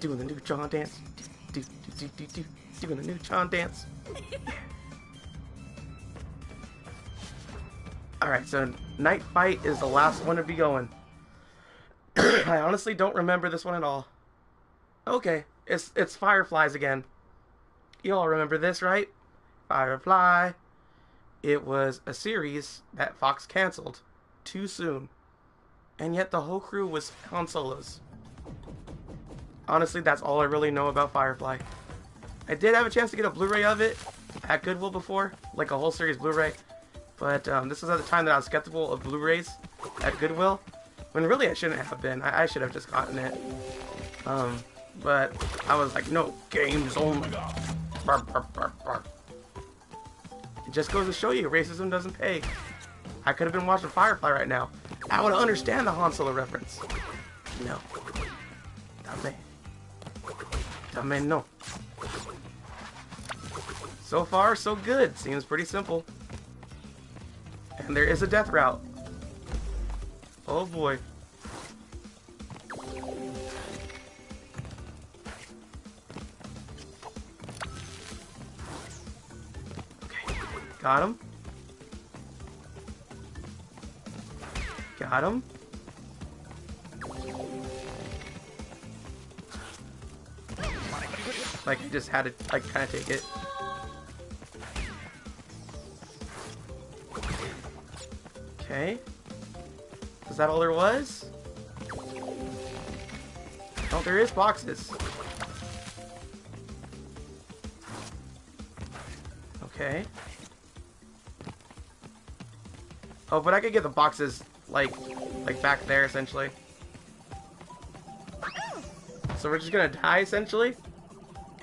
Doing the neutron dance. Doing the neutron dance. Alright, so Night Fight is the last one to be going. I honestly don't remember this one at all. Okay, it's Fireflies again. You all remember this, right? Firefly. It was a series that Fox canceled too soon. And yet the whole crew was Han Solos. Honestly, that's all I really know about Firefly. I did have a chance to get a Blu-ray of it at Goodwill before, like a whole series Blu-ray. But this was at the time that I was skeptical of Blu-rays at Goodwill. When really I shouldn't have been. I should have just gotten it. But I was like, no, games only. Bark, bark, bark, bark. It just goes to show you, racism doesn't pay. I could have been watching Firefly right now. I would understand the Han Solo reference. No. Dame no. So far, so good. Seems pretty simple. And there is a death route. Oh boy. Okay. Got him. Got him. Like, I just had to, like, kind of take it. Okay. Is that all there was? Oh, there is boxes. Okay. Oh, but I could get the boxes, like back there, essentially. So we're just gonna die, essentially?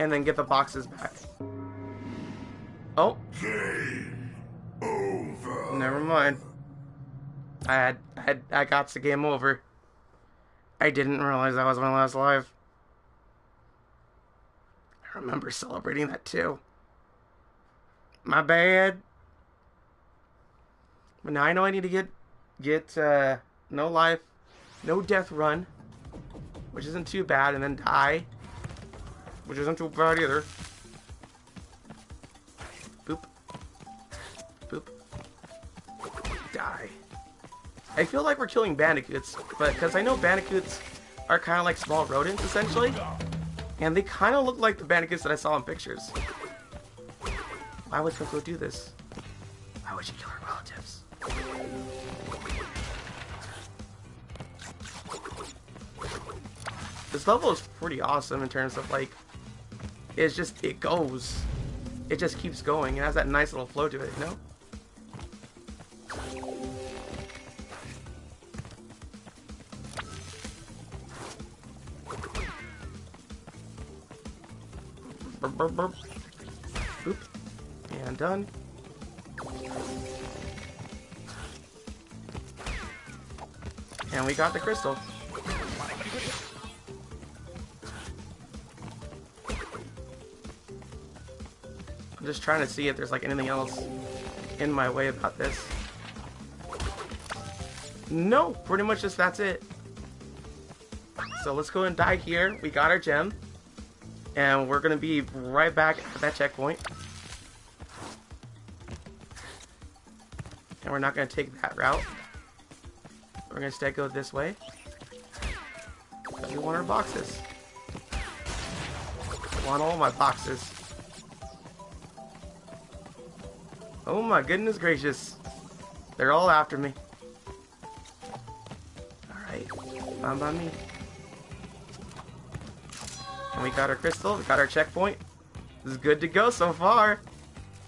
And then get the boxes back. Oh. Game over. Never mind. I got the game over. I didn't realize that was my last life. I remember celebrating that too. My bad. But now I know I need to get no life, no death run, which isn't too bad, and then die, which isn't too bad either. Boop. Boop. Die. I feel like we're killing bandicoots, but because I know bandicoots are kind of like small rodents, essentially, and they kind of look like the bandicoots that I saw in pictures. Why would Coco do this? Why would she kill her relatives? This level is pretty awesome in terms of, like, it's just, it goes. It just keeps going. It has that nice little flow to it, you know? Burp, burp, burp. Boop. And done. And we got the crystal. I'm just trying to see if there's like anything else in my way about this. No, pretty much just that's it. So let's go and die here. We got our gem. And we're going to be right back at that checkpoint. And we're not going to take that route. We're going to instead go this way. We want our boxes. I want all my boxes. Oh my goodness gracious. They're all after me. Alright. Fine by me. And we got our crystal. We got our checkpoint. This is good to go so far.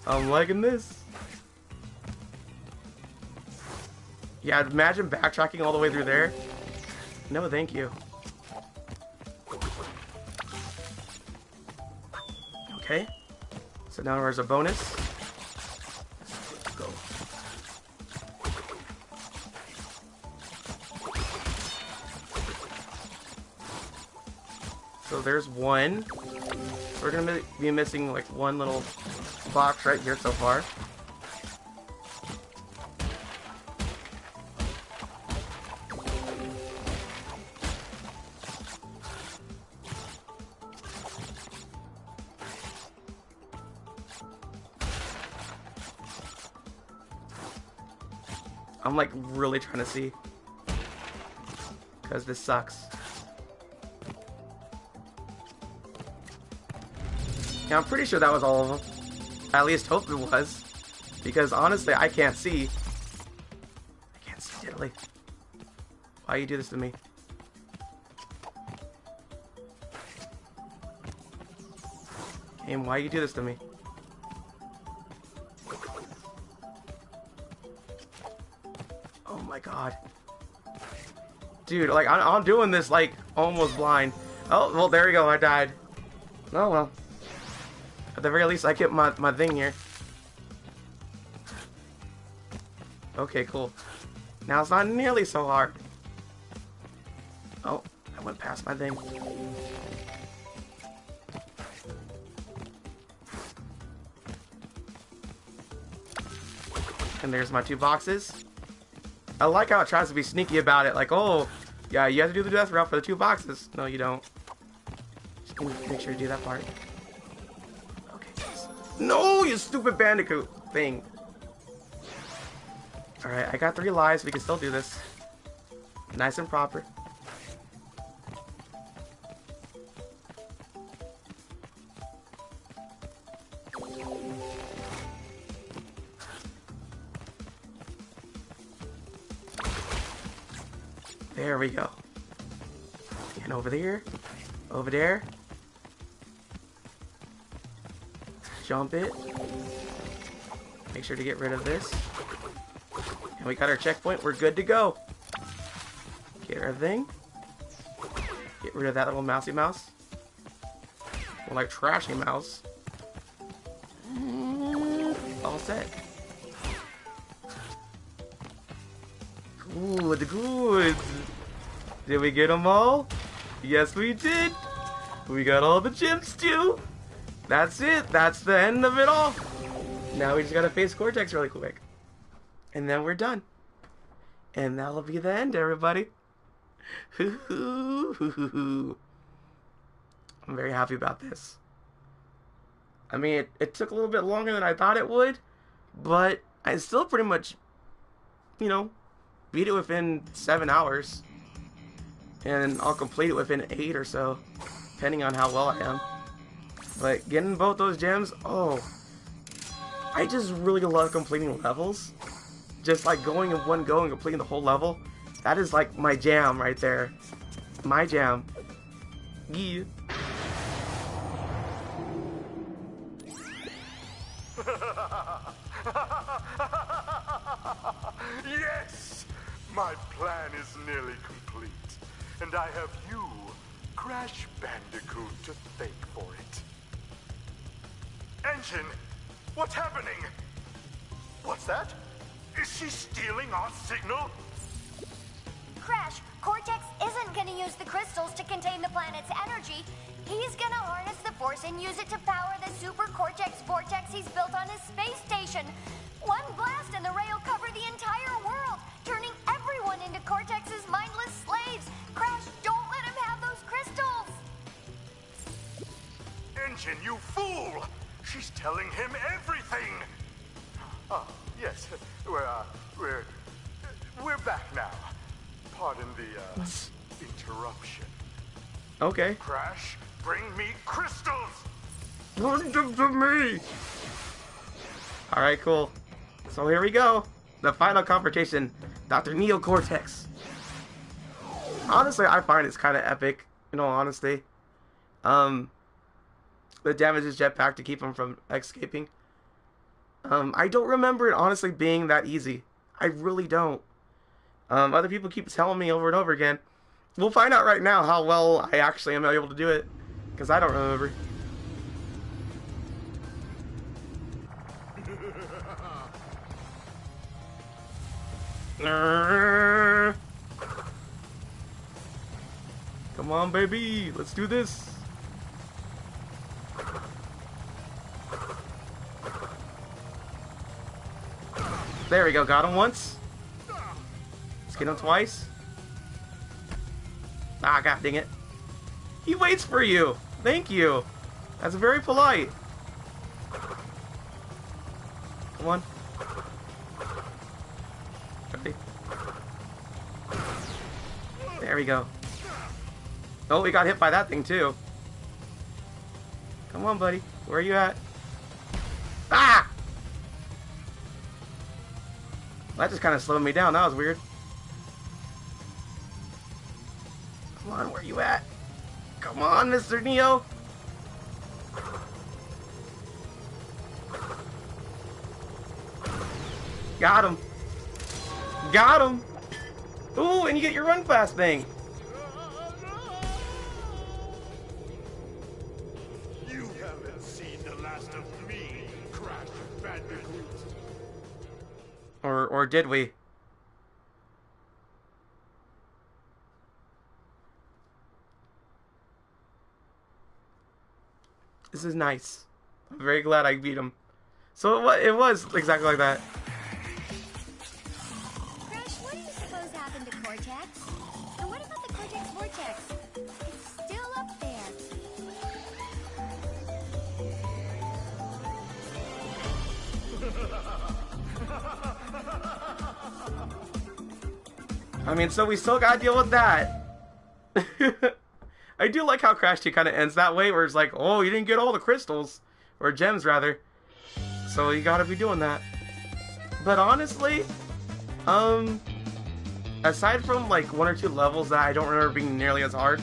I'm liking this. Yeah, imagine backtracking all the way through there. No, thank you. Okay. So now there's a bonus. Let's go. So there's one. We're gonna be missing like one little box right here so far. I'm like really trying to see. Because this sucks. Yeah, I'm pretty sure that was all of them. I at least hope it was. Because honestly, I can't see. I can't see diddly. Why you do this to me? Game, why you do this to me? Oh my god. Dude, like, I'm doing this, like, almost blind. Oh, well, there we go, I died. Oh, well. At the very least, I get my thing here. Okay, cool. Now it's not nearly so hard. Oh, I went past my thing. And there's my 2 boxes. I like how it tries to be sneaky about it. Like, oh, yeah, you have to do the death route for the 2 boxes. No, you don't. Just make sure you do that part. Okay, guys. No, you stupid Bandicoot thing. Alright, I got 3 lives. We can still do this. Nice and proper. There we go. And over there. Over there. Jump it. Make sure to get rid of this. And we got our checkpoint. We're good to go. Get everything. Get rid of that little mousy mouse. More like trashy mouse. All set. Good, good. Did we get them all? Yes, we did. We got all the gems too. That's it. That's the end of it all. Now we just gotta face Cortex really quick. And then we're done. And that'll be the end, everybody. I'm very happy about this. I mean, it took a little bit longer than I thought it would, but I still pretty much, you know, beat it within 7 hours. And I'll complete it within 8 or so, depending on how well I am. But getting both those gems, oh, I just really love completing levels. Just like going in one go and completing the whole level. That is like my jam right there. My jam. Yeah. Yes! My plan is nearly complete. And I have you, Crash Bandicoot, to thank for it. Engine, what's happening? What's that? Is she stealing our signal? Crash, Cortex isn't gonna use the crystals to contain the planet's energy. He's gonna harness the force and use it to power the super Cortex vortex he's built on his space station. One blast and the ray will cover the entire world, turning everyone into Cortex's mindless slaves. Crash, don't let him have those crystals! Engine, you fool! She's telling him everything! Ah, yes, we're back now. Pardon the, interruption. Okay. Crash, bring me crystals! Bring them to me! Alright, cool. So here we go. The final confrontation. Dr. Neo Cortex. Honestly, I find it's kind of epic, in all honesty. The damages jetpack to keep him from escaping. I don't remember it honestly being that easy. I really don't. Other people keep telling me over and over again. We'll find out right now how well I actually am able to do it. Because I don't remember. Come on, baby. Let's do this. There we go. Got him once. Let's get him twice. Ah, god dang it. He waits for you. Thank you. That's very polite. Come on. thing. There we go. Oh, we got hit by that thing too. Come on, buddy. Where are you at? Ah! That just kind of slowed me down. That was weird. Come on, where you at? Come on, Mr. Neo. Got him. Got him. Ooh, and you get your run fast thing. You haven't seen the last of me, Crash Bandicoot. Or did we? This is nice. I'm very glad I beat him. So it was exactly like that. Crash, what do you suppose happened to Cortex? And what about the Cortex Vortex? It's still up there. I mean, so we still gotta deal with that. I do like how Crash 2 kind of ends that way, where it's like, oh, you didn't get all the crystals. Or gems, rather. So you gotta be doing that. But honestly, aside from like 1 or 2 levels that I don't remember being nearly as hard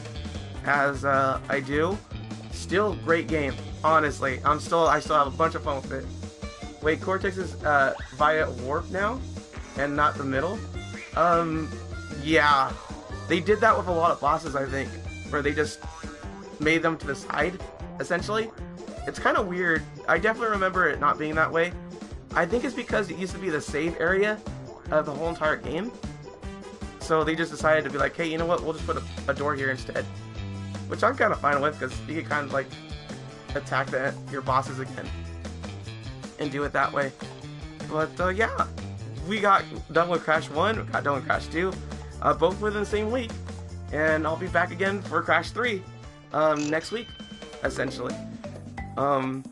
as I do, still great game. Honestly, I still have a bunch of fun with it. Wait, Cortex is via warp now, and not the middle. Yeah, they did that with a lot of bosses, I think, where they just made them to the side, essentially. It's kind of weird. I definitely remember it not being that way. I think it's because it used to be the save area of the whole entire game. So they just decided to be like, hey, you know what? We'll just put a door here instead. Which I'm kind of fine with, because you can kind of like attack your bosses again and do it that way. But yeah, we got done with Crash 1, we got done with Crash 2, both within the same week. And I'll be back again for Crash 3 next week, essentially. I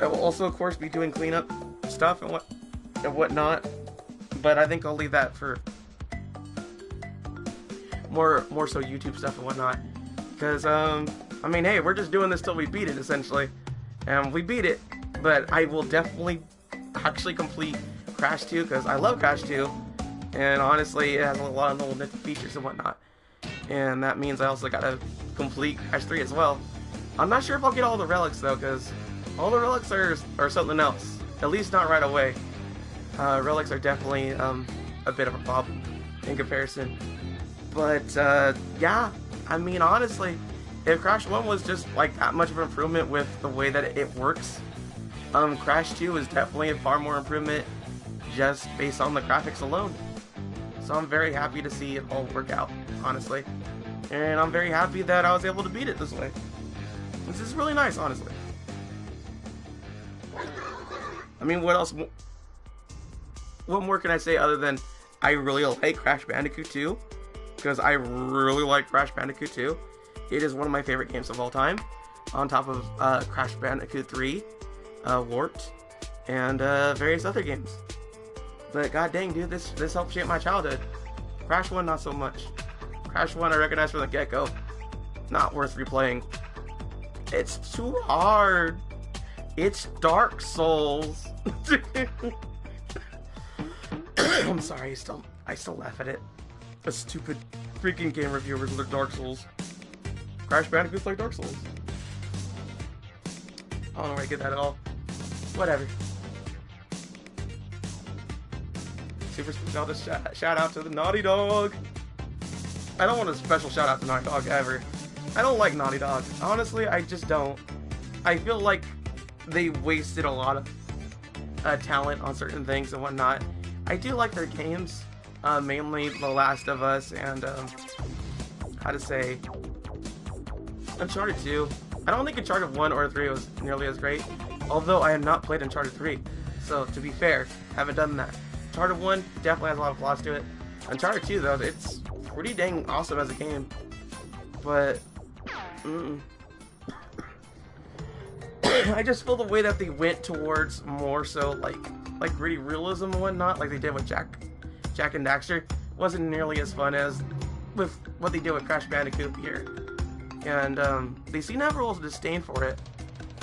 will also, of course, be doing cleanup stuff and whatnot, but I think I'll leave that for more so YouTube stuff and whatnot. Because I mean, hey, we're just doing this till we beat it, essentially, and we beat it. But I will definitely actually complete Crash 2 because I love Crash 2, and honestly, it has a lot of little nifty features and whatnot. And that means I also gotta complete Crash 3 as well. I'm not sure if I'll get all the relics though, because all the relics are something else. At least not right away. Relics are definitely a bit of a problem in comparison. But yeah, I mean, honestly, if Crash 1 was just like that much of an improvement with the way that it works, Crash 2 is definitely a far more improvement just based on the graphics alone. So I'm very happy to see it all work out, honestly. And I'm very happy that I was able to beat it this way. This is really nice, honestly. I mean, what else? What more can I say other than I really like Crash Bandicoot 2? Because I really like Crash Bandicoot 2. It is one of my favorite games of all time. On top of Crash Bandicoot 3, Warped, and various other games. But god dang, dude, this helped shape my childhood. Crash 1, not so much. Crash 1, I recognize from the get-go. Not worth replaying. It's too hard. It's Dark Souls. I'm sorry, I still laugh at it. A stupid freaking game reviewers look Dark Souls. Crash Bandicoot's like Dark Souls. I don't know where I get that at all. Whatever. Super special shout out to the Naughty Dog. I don't want a special shout out to Naughty Dog ever. I don't like Naughty Dog. Honestly, I just don't. I feel like they wasted a lot of talent on certain things and whatnot. I do like their games, mainly The Last of Us and how to say, Uncharted 2. I don't think Uncharted 1 or 3 was nearly as great, although I have not played Uncharted 3. So to be fair, haven't done that. Uncharted 1 definitely has a lot of flaws to it. Uncharted 2 though, it's pretty dang awesome as a game. But I just feel the way that they went towards more so like gritty realism and whatnot, like they did with Jak and Daxter wasn't nearly as fun as with what they did with Crash Bandicoot here. And they seem to have a little disdain for it.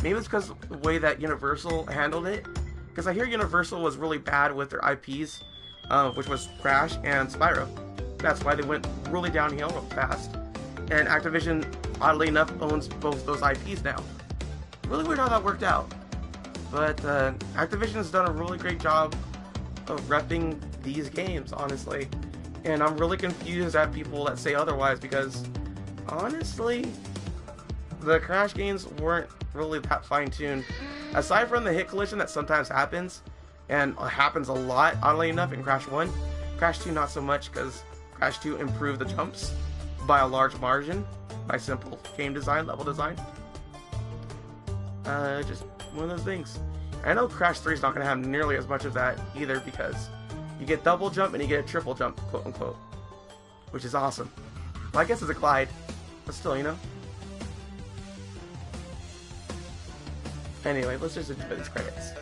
Maybe it's because the way that Universal handled it. Because I hear Universal was really bad with their IPs, which was Crash and Spyro. That's why they went really downhill real fast. And Activision, oddly enough, owns both those IPs now. Really weird how that worked out. But Activision has done a really great job of repping these games, honestly. And I'm really confused at people that say otherwise, because honestly, the Crash games weren't really that fine-tuned. Aside from the hit collision that sometimes happens, and happens a lot, oddly enough, in Crash 1, Crash 2 not so much, because Crash 2 improved the jumps by a large margin, by simple game design, level design. Just one of those things. I know Crash 3 is not going to have nearly as much of that either, because you get double jump and you get a triple jump, quote unquote, which is awesome. Well, I guess it's a glide, but still, you know. Anyway, let's just enjoy these credits.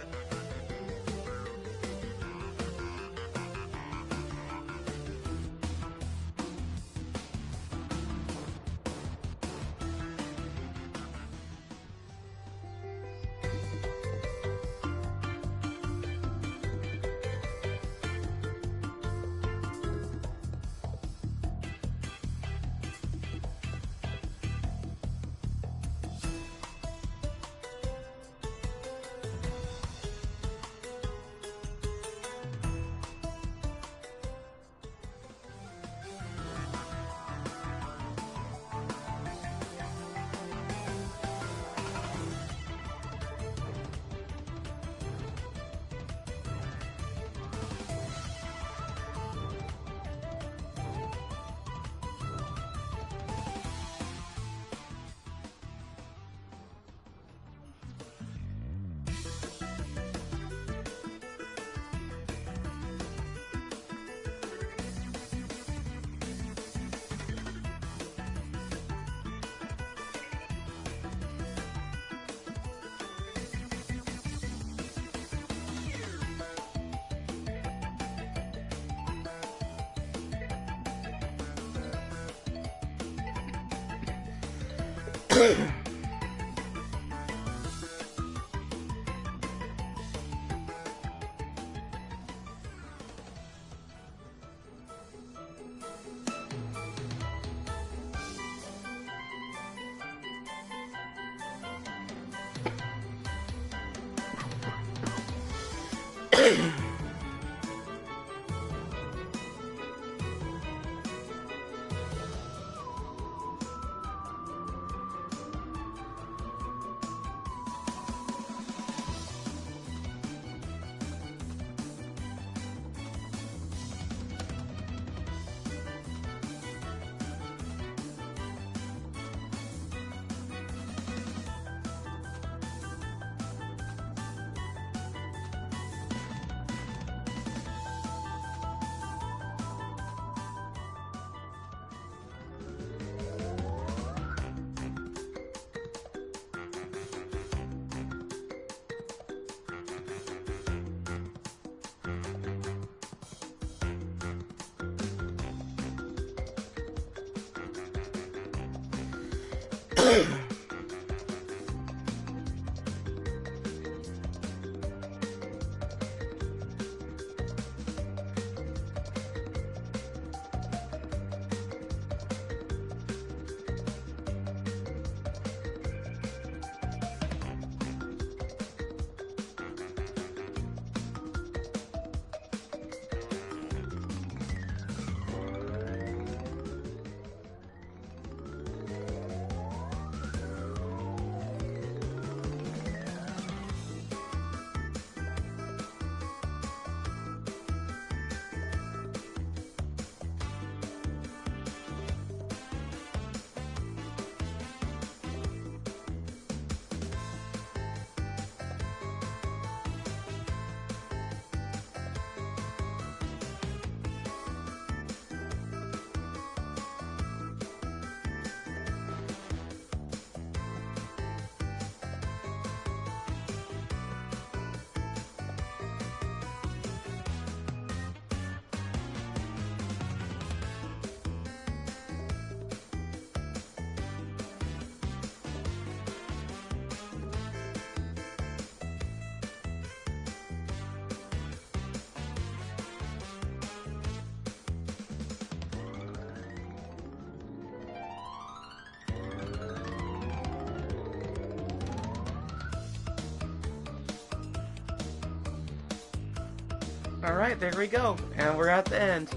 Alright, there we go. And we're at the end.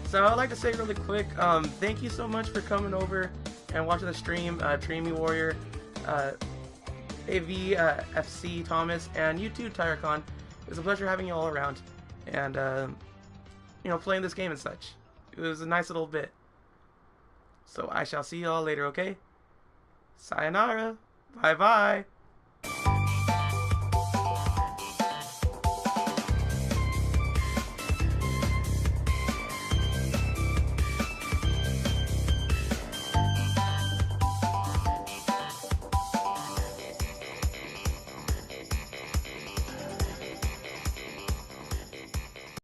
So I'd like to say really quick, thank you so much for coming over and watching the stream, Dreamy Warrior, AV, FC, Thomas, and you too, Tyracon. It's a pleasure having you all around. And, you know, playing this game and such. It was a nice little bit. So I shall see you all later, okay? Sayonara. Bye-bye.